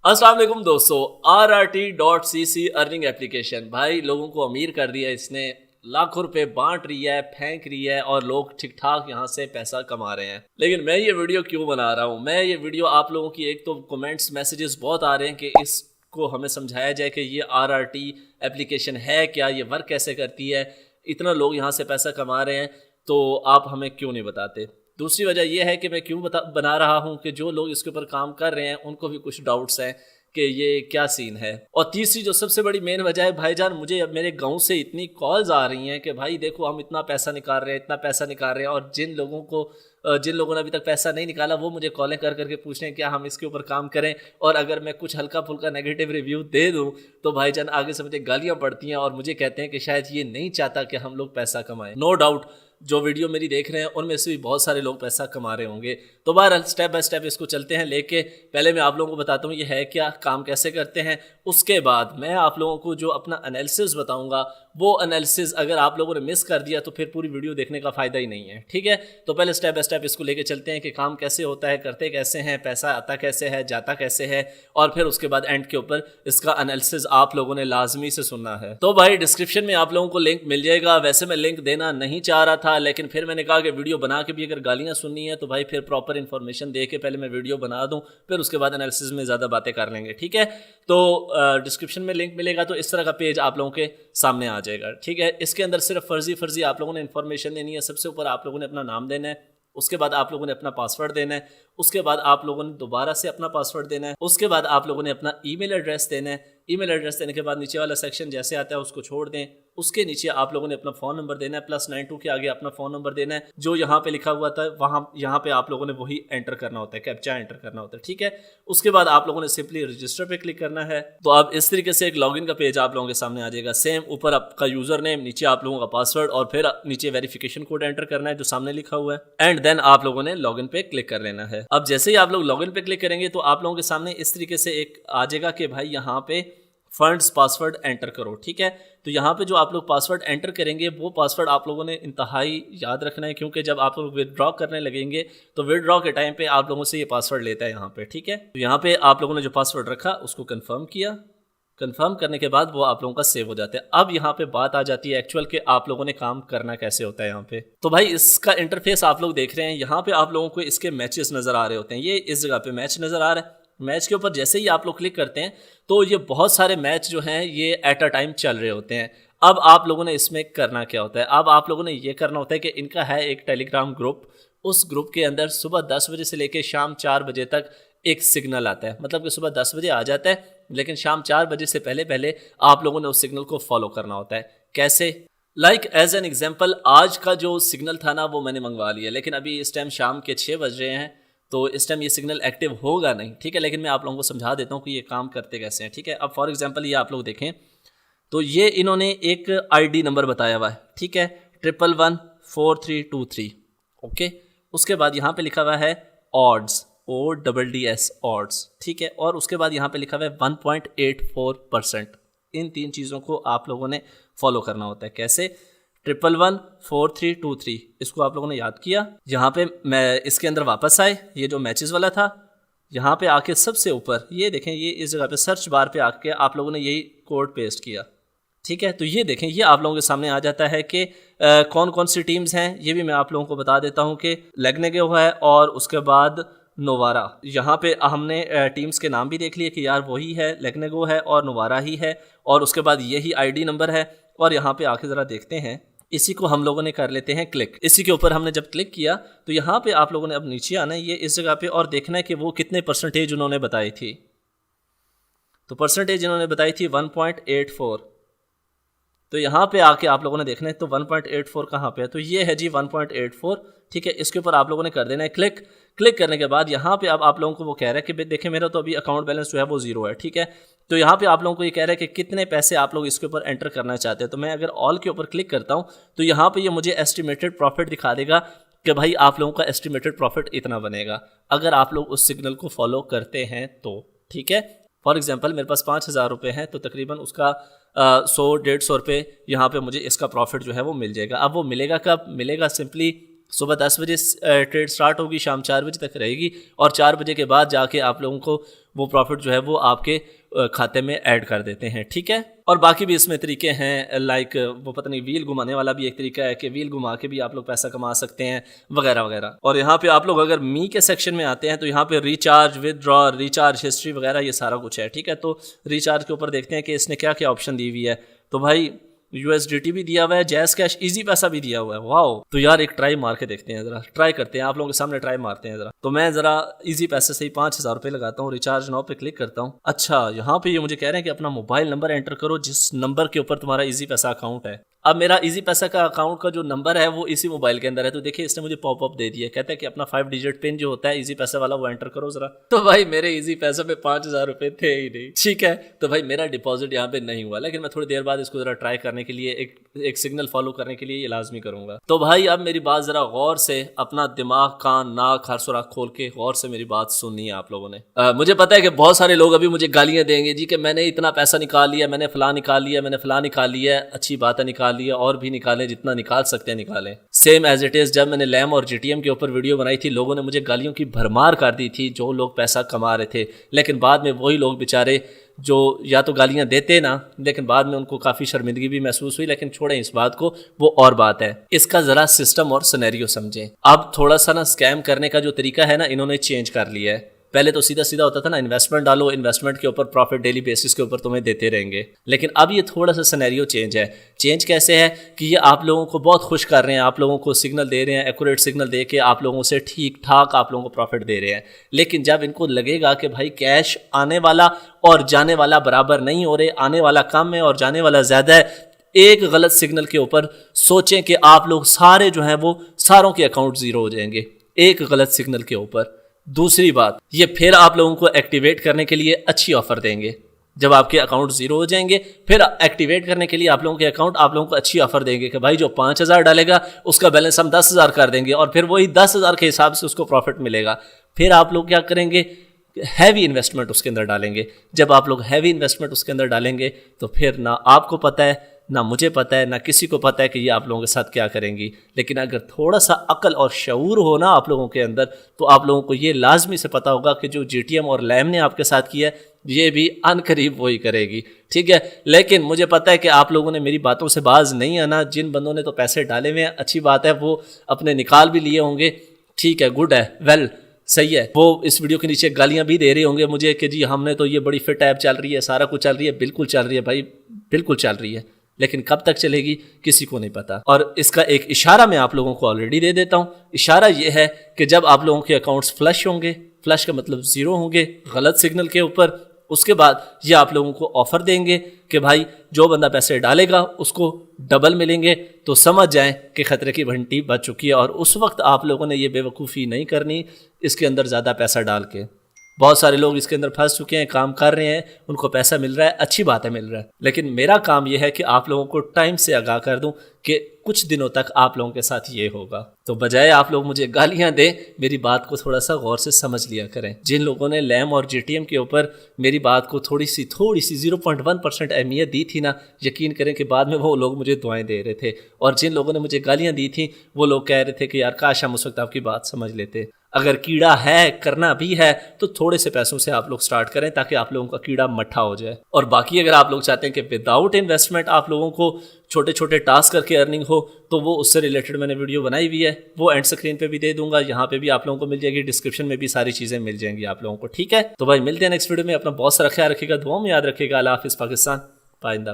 अस्सलाम वालेकुम दोस्तों। RRT.cc अर्निंग एप्लीकेशन भाई लोगों को अमीर कर दिया इसने। लाखों रुपए बांट रही है, फेंक रही है और लोग ठीक ठाक यहाँ से पैसा कमा रहे हैं। लेकिन मैं ये वीडियो क्यों बना रहा हूँ? मैं ये वीडियो आप लोगों की एक तो कमेंट्स मैसेजेस बहुत आ रहे हैं कि इसको हमें समझाया जाए कि ये RRT एप्लीकेशन है क्या, ये वर्क कैसे करती है, इतना लोग यहाँ से पैसा कमा रहे हैं तो आप हमें क्यों नहीं बताते। दूसरी वजह यह है कि मैं क्यों बना रहा हूं कि जो लोग इसके ऊपर काम कर रहे हैं उनको भी कुछ डाउट्स हैं कि ये क्या सीन है। और तीसरी जो सबसे बड़ी मेन वजह है भाईजान, मुझे अब मेरे गांव से इतनी कॉल्स आ रही हैं कि भाई देखो हम इतना पैसा निकाल रहे हैं, इतना पैसा निकाल रहे हैं, और जिन लोगों ने अभी तक पैसा नहीं निकाला वो मुझे कॉलें कर करके पूछ रहे हैं क्या हम इसके ऊपर काम करें। और अगर मैं कुछ हल्का फुल्का नेगेटिव रिव्यू दे दूं तो भाईजान आगे से मुझे गालियां पड़ती हैं और मुझे कहते हैं कि शायद ये नहीं चाहता कि हम लोग पैसा कमाएं। नो डाउट जो वीडियो मेरी देख रहे हैं उनमें से भी बहुत सारे लोग पैसा कमा रहे होंगे। तो बहरहाल स्टेप बाय स्टेप इसको चलते हैं लेके। पहले मैं आप लोगों को बताता हूँ ये है क्या, काम कैसे करते हैं। उसके बाद मैं आप लोगों को जो अपना एनालिसिस बताऊंगा वो एनालिसिस अगर आप लोगों ने मिस कर दिया तो फिर पूरी वीडियो देखने का फ़ायदा ही नहीं है। ठीक है, तो पहले स्टेप बाय स्टेप इसको लेके चलते हैं कि काम कैसे होता है, करते कैसे हैं, पैसा आता कैसे है, जाता कैसे है, और फिर उसके बाद एंड के ऊपर इसका एनालिसिस आप लोगों ने लाजमी से सुनना है। तो भाई डिस्क्रिप्शन में आप लोगों को लिंक मिल जाएगा। वैसे मैं लिंक देना नहीं चाह रहा था लेकिन फिर मैंने कहा कि वीडियो बना के भी अगर गालियां सुननी है तो भाई फिर प्रॉपर इन्फॉर्मेशन दे के पहले मैं वीडियो बना दूं, फिर उसके बाद एनालिसिस में ज़्यादा बातें कर लेंगे। ठीक है, तो डिस्क्रिप्शन में लिंक मिलेगा तो इस तरह का पेज आप लोगों के सामने आ जाएगा। ठीक है, इसके अंदर सिर्फ फर्जी आप लोगों ने इन्फॉर्मेशन देनी है। सबसे ऊपर आप लोगों ने अपना नाम देना है, उसके बाद आप लोगों ने अपना पासवर्ड देना है, उसके बाद आप लोगों ने दोबारा से अपना पासवर्ड देना है, उसके बाद आप लोगों ने अपना ईमेल एड्रेस देना है। ईमेल एड्रेस देने के बाद नीचे वाला सेक्शन जैसे आता है उसको छोड़ दें। उसके नीचे आप लोगों ने अपना फ़ोन नंबर देना है, +92 के आगे अपना फ़ोन नंबर देना है। जो यहाँ पे लिखा हुआ था यहाँ पे आप लोगों ने वही एंटर करना होता है, कैप्चा एंटर करना होता है। ठीक है, उसके बाद आप लोगों ने सिंपली रजिस्टर पे क्लिक करना है। तो अब इस तरीके से एक लॉगिन का पेज आप लोगों के सामने आ जाएगा। सेम ऊपर आपका यूज़र नेम, नीचे आप लोगों का पासवर्ड और फिर नीचे वेरिफिकेशन कोड एंटर करना है जो सामने लिखा हुआ है। एंड देन आप लोगों ने लॉगिन पे क्लिक कर लेना है। अब जैसे ही आप लोग लॉगिन पे क्लिक करेंगे तो आप लोगों के सामने इस तरीके से एक आ जाएगा कि भाई यहाँ पे फंड्स पासवर्ड एंटर करो। ठीक है, तो यहाँ पे जो आप लोग पासवर्ड एंटर करेंगे वो पासवर्ड आप लोगों ने इंतहाई याद रखना है, क्योंकि जब आप लोग विदड्रॉ करने लगेंगे तो विदड्रॉ के टाइम पे आप लोगों से ये पासवर्ड लेता है यहाँ पे। ठीक है, तो यहाँ पे आप लोगों ने जो पासवर्ड रखा उसको कंफर्म किया। कंफर्म करने के बाद वो आप लोगों का सेव हो जाता है। अब यहाँ पे बात आ जाती है एक्चुअल के आप लोगों ने काम करना कैसे होता है यहाँ पे। तो भाई इसका इंटरफेस आप लोग देख रहे हैं, यहाँ पे आप लोगों को इसके मैचेस नज़र आ रहे होते हैं। ये इस जगह पे मैच नज़र आ रहा है। मैच के ऊपर जैसे ही आप लोग क्लिक करते हैं तो ये बहुत सारे मैच जो हैं ये एट अ टाइम चल रहे होते हैं। अब आप लोगों ने इसमें करना क्या होता है, अब आप लोगों ने ये करना होता है कि इनका है एक टेलीग्राम ग्रुप। उस ग्रुप के अंदर सुबह 10 बजे से लेकर शाम 4 बजे तक एक सिग्नल आता है। मतलब कि सुबह 10 बजे आ जाता है लेकिन शाम 4 बजे से पहले पहले आप लोगों ने उस सिग्नल को फॉलो करना होता है। कैसे? लाइक एज एन एग्जाम्पल, आज का जो सिग्नल था ना वो मैंने मंगवा लिया, लेकिन अभी इस टाइम शाम के 6 बज रहे हैं तो इस टाइम ये सिग्नल एक्टिव होगा नहीं। ठीक है, लेकिन मैं आप लोगों को समझा देता हूँ कि ये काम करते कैसे हैं। ठीक है, अब फॉर एग्जांपल ये आप लोग देखें तो ये इन्होंने एक आईडी नंबर बताया हुआ है। ठीक है, 11144323। ओके, उसके बाद यहाँ पे लिखा हुआ है ऑड्स, ODDS ऑड्स। ठीक है, और उसके बाद यहाँ पे लिखा हुआ है 1.84%। इन 3 चीज़ों को आप लोगों ने फॉलो करना होता है। कैसे? 11144323 इसको आप लोगों ने याद किया। यहाँ पे मैं इसके अंदर वापस आए, ये जो मैचेस वाला था यहाँ पे आके सबसे ऊपर ये देखें, ये इस जगह पे सर्च बार पे आके आप लोगों ने यही कोड पेस्ट किया। ठीक है, तो ये देखें ये आप लोगों के सामने आ जाता है कि कौन कौन सी टीम्स हैं। ये भी मैं आप लोगों को बता देता हूँ कि लगने हुआ है और उसके बाद नोवारा। यहाँ पे हमने टीम्स के नाम भी देख लिए कि यार वही है, लेगनेगो है और नोवारा ही है, और उसके बाद यही आईडी नंबर है। और यहाँ पे आके ज़रा देखते हैं, इसी को हम लोगों ने कर लेते हैं क्लिक। इसी के ऊपर हमने जब क्लिक किया तो यहाँ पे आप लोगों ने अब नीचे आना है, ये इस जगह पे, और देखना है कि वो कितने परसेंटेज उन्होंने बताई थी। तो परसेंटेज इन्होंने बताई थी 1.84। तो यहाँ पे आके आप लोगों ने देखना है तो 1.84 कहाँ पे है, तो ये है जी 1.84। ठीक है, इसके ऊपर आप लोगों ने कर देना है क्लिक। क्लिक करने के बाद यहाँ पे अब आप लोगों को वो कह रहा है कि देखें मेरा तो अभी अकाउंट बैलेंस जो है वो 0 है। ठीक है, तो यहाँ पे आप लोगों को ये कह रहा है कि कितने पैसे आप लोग इसके ऊपर एंटर करना चाहते हैं। तो मैं अगर ऑल के ऊपर क्लिक करता हूँ तो यहाँ पे ये मुझे एस्टिमेटेड प्रॉफिट दिखा देगा कि भाई आप लोगों का एस्टिमेटेड प्रॉफिट इतना बनेगा अगर आप लोग उस सिग्नल को फॉलो करते हैं तो। ठीक है, फॉर एग्जांपल मेरे पास 5000 रुपये हैं तो तकरीबन उसका 100-150 रुपये यहाँ पे मुझे इसका प्रॉफिट जो है वो मिल जाएगा। अब वो मिलेगा कब? मिलेगा सिंपली सुबह 10 बजे ट्रेड स्टार्ट होगी, शाम 4 बजे तक रहेगी, और 4 बजे के बाद जाके आप लोगों को वो प्रॉफिट जो है वो आपके खाते में ऐड कर देते हैं, ठीक है। और बाकी भी इसमें तरीके हैं, लाइक वो पता नहीं व्हील घुमाने वाला भी एक तरीका है कि व्हील घुमा के भी आप लोग पैसा कमा सकते हैं, वगैरह वगैरह। और यहाँ पे आप लोग अगर मी के सेक्शन में आते हैं तो यहाँ पे रिचार्ज, विदड्रॉ, रिचार्ज हिस्ट्री वगैरह ये सारा कुछ है, ठीक है। तो रिचार्ज के ऊपर देखते हैं कि इसने क्या क्या ऑप्शन दी हुई है। तो भाई USDT भी दिया हुआ है, जैज़ कैश, इजी पैसा भी दिया हुआ है। वाओ, तो यार एक ट्राई मार के देखते हैं, जरा ट्राई करते हैं, आप लोगों के सामने ट्राई मारते हैं जरा। तो मैं जरा इजी पैसे से ही 5000 रुपये लगाता हूँ, रिचार्ज नाउ पे क्लिक करता हूँ। अच्छा, यहाँ पे ये मुझे कह रहे हैं कि अपना मोबाइल नंबर एंटर करो जिस नंबर के ऊपर तुम्हारा इजी पैसा अकाउंट है। अब मेरा इजी पैसा का अकाउंट का जो नंबर है वो इसी मोबाइल के अंदर है। तो देखिए इसने मुझे पॉपअप दे दिया, कहता है कि अपना 5 डिजिट पिन जो होता है इजी पैसा वाला वो एंटर करो जरा। तो भाई मेरे इजी पैसा में 5000 रुपये थे ही नहीं, ठीक है। तो भाई मेरा डिपॉजिट यहाँ पे नहीं हुआ, लेकिन मैं थोड़ी देर बाद इसको जरा ट्राई करने के लिए एक सिग्नल फॉलो करने के लिए ये लाजमी करूंगा। तो भाई अब मेरी बात जरा गौर से, अपना दिमाग, कान, नाक, हर सुराख खोल के गौर से मेरी बात सुननी है आप लोगों ने। मुझे पता है कि बहुत सारे लोग अभी मुझे गालियां देंगे जी कि मैंने इतना पैसा निकाल लिया, मैंने फलां निकाल लिया, मैंने फलां निकाल लिया। अच्छी बात है, निकाल लिया, और भी निकालें, जितना निकाल सकते हैं निकालें। सेम एज इट इज, जब मैंने लैम और GTM के ऊपर वीडियो बनाई थी, लोगों ने मुझे गालियों की भरमार कर दी थी, जो लोग पैसा कमा रहे थे। लेकिन बाद में वही लोग बेचारे जो या तो गालियां देते ना, लेकिन बाद में उनको काफ़ी शर्मिंदगी भी महसूस हुई। लेकिन छोड़ें इस बात को, वो और बात है। इसका ज़रा सिस्टम और सिनेरियो समझें। अब थोड़ा सा ना स्कैम करने का जो तरीका है ना, इन्होंने चेंज कर लिया है। पहले तो सीधा सीधा होता था ना, इन्वेस्टमेंट डालो, इन्वेस्टमेंट के ऊपर प्रॉफिट डेली बेसिस के ऊपर तुम्हें देते रहेंगे। लेकिन अब ये थोड़ा सा सिनेरियो चेंज है। चेंज कैसे है कि ये आप लोगों को बहुत खुश कर रहे हैं, आप लोगों को सिग्नल दे रहे हैं, एक्यूरेट सिग्नल दे के आप लोगों से ठीक ठाक आप लोगों को प्रॉफिट दे रहे हैं। लेकिन जब इनको लगेगा कि भाई कैश आने वाला और जाने वाला बराबर नहीं हो रहे, आने वाला कम है और जाने वाला ज़्यादा है, एक गलत सिग्नल के ऊपर सोचें कि आप लोग सारे जो हैं वो सारों के अकाउंट ज़ीरो हो जाएंगे, एक गलत सिग्नल के ऊपर। दूसरी बात, ये फिर आप लोगों को एक्टिवेट करने के लिए अच्छी ऑफर देंगे। जब आपके अकाउंट जीरो हो जाएंगे, फिर एक्टिवेट करने के लिए आप लोगों के अकाउंट आप लोगों को अच्छी ऑफर देंगे कि भाई जो 5000 डालेगा उसका बैलेंस हम 10,000 कर देंगे, और फिर वही 10,000 के हिसाब से उसको प्रॉफिट मिलेगा। फिर आप लोग क्या करेंगे, हैवी इन्वेस्टमेंट उसके अंदर डालेंगे। जब आप लोग हैवी इन्वेस्टमेंट उसके अंदर डालेंगे तो फिर ना आपको पता है, ना मुझे पता है, ना किसी को पता है कि ये आप लोगों के साथ क्या करेंगी। लेकिन अगर थोड़ा सा अकल और शऊर हो ना आप लोगों के अंदर, तो आप लोगों को ये लाजमी से पता होगा कि जो GTM और लैम ने आपके साथ किया है, ये भी अनकरीब वही करेगी, ठीक है। लेकिन मुझे पता है कि आप लोगों ने मेरी बातों से बाज नहीं आना। जिन बंदों ने तो पैसे डाले हुए हैं, अच्छी बात है, वो अपने निकाल भी लिए होंगे, ठीक है, गुड है, वेल, सही है। वो इस वीडियो के नीचे गालियां भी दे रहे होंगे मुझे कि जी हमने तो ये बड़ी फिट ऐप चल रही है, सारा कुछ चल रही है। बिल्कुल चल रही है भाई, बिल्कुल चल रही है, लेकिन कब तक चलेगी किसी को नहीं पता। और इसका एक इशारा मैं आप लोगों को ऑलरेडी दे देता हूँ। इशारा ये है कि जब आप लोगों के अकाउंट्स फ्लश होंगे, फ्लश का मतलब ज़ीरो होंगे गलत सिग्नल के ऊपर, उसके बाद ये आप लोगों को ऑफ़र देंगे कि भाई जो बंदा पैसे डालेगा उसको डबल मिलेंगे। तो समझ जाएं कि ख़तरे की घंटी बज चुकी है, और उस वक्त आप लोगों ने ये बेवकूफ़ी नहीं करनी इसके अंदर ज़्यादा पैसा डाल के। बहुत सारे लोग इसके अंदर फंस चुके हैं, काम कर रहे हैं, उनको पैसा मिल रहा है, अच्छी बात है, मिल रहा है। लेकिन मेरा काम यह है कि आप लोगों को टाइम से आगाह कर दूं कि कुछ दिनों तक आप लोगों के साथ ये होगा। तो बजाय आप लोग मुझे गालियां दें, मेरी बात को थोड़ा सा गौर से समझ लिया करें। जिन लोगों ने लैम और GTM के ऊपर मेरी बात को थोड़ी सी 0.1% अहमियत दी थी ना, यकीन करें कि बाद में वो लोग मुझे दुआएं दे रहे थे। और जिन लोगों ने मुझे गालियां दी थी, वो लोग कह रहे थे कि यार काश हम उस वक्त आपकी बात समझ लेते। अगर कीड़ा है, करना भी है, तो थोड़े से पैसों से आप लोग स्टार्ट करें ताकि आप लोगों का कीड़ा मट्ठा हो जाए। और बाकी अगर आप लोग चाहते हैं कि विदाउट इन्वेस्टमेंट आप लोगों को छोटे छोटे टास्क करके अर्निंग हो, तो वो उससे रिलेटेड मैंने वीडियो बनाई हुई है, वो एंड स्क्रीन पे भी दे दूंगा, यहाँ पे भी आप लोगों को मिल जाएगी, डिस्क्रिप्शन में भी सारी चीज़ें मिल जाएंगी आप लोगों को, ठीक है। तो भाई मिलते हैं नेक्स्ट वीडियो में, अपना बहुत सारा ख्याल रखिएगा, दुआ में याद रखिएगा। अल्लाह हाफिज़ पाकिस्तान, पाइंदा।